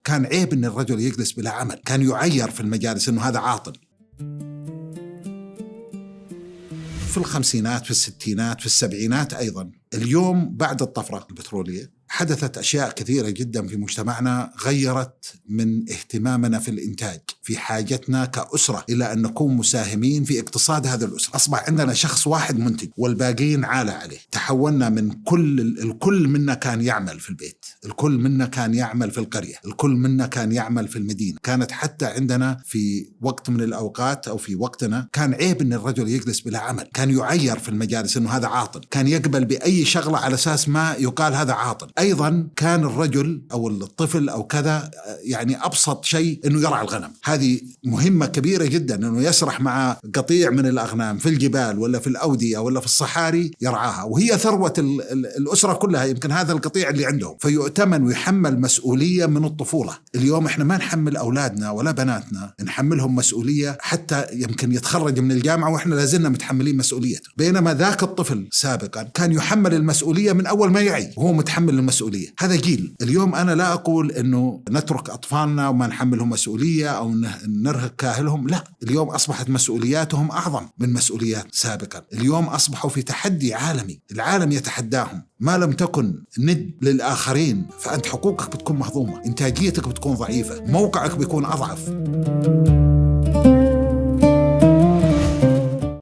كان عيب أن الرجل يجلس بلا عمل، كان يعير في المجالس أنه هذا عاطل. في الخمسينات، في الستينات، في السبعينات أيضا. اليوم بعد الطفرة البترولية حدثت أشياء كثيرة جدا في مجتمعنا غيرت من اهتمامنا في الإنتاج، في حاجتنا كأسرة إلى أن نكون مساهمين في اقتصاد هذا الأسرة. أصبح عندنا شخص واحد منتج والباقين عالة عليه. تحولنا من الكل منا كان يعمل في البيت، الكل منا كان يعمل في القرية، الكل منا كان يعمل في المدينة. كانت حتى عندنا في وقت من الأوقات أو في وقتنا كان عيب أن الرجل يجلس بلا عمل، كان يعير في المجالس أنه هذا عاطل، كان يقبل بأي شغلة على أساس ما يقال هذا عاطل. أيضا كان الرجل أو الطفل أو كذا يعني أبسط شيء أنه يرعى الغنم. هذه مهمة كبيرة جدا، أنه يسرح مع قطيع من الأغنام في الجبال ولا في الأودية ولا في الصحاري يرعاها، وهي ثروة الأسرة كلها، يمكن هذا القطيع اللي عندهم، فيؤتمن ويحمل مسؤولية من الطفولة. اليوم إحنا ما نحمل أولادنا ولا بناتنا، نحملهم مسؤولية حتى يمكن يتخرج من الجامعة وإحنا لازلنا متحملين مسؤوليته، بينما ذاك الطفل سابقا كان يحمل المسؤولية من أول ما يعي وهو متحمل المسؤولية. هذا جيل. اليوم أنا لا أقول أنه نترك أطفالنا وما نحملهم مسؤولية أو نرهق كاهلهم، لا، اليوم أصبحت مسؤولياتهم أعظم من مسؤوليات سابقا. اليوم أصبحوا في تحدي عالمي، العالم يتحداهم. ما لم تكن ند للآخرين فأنت حقوقك بتكون مهضومة، إنتاجيتك بتكون ضعيفة، موقعك بيكون أضعف.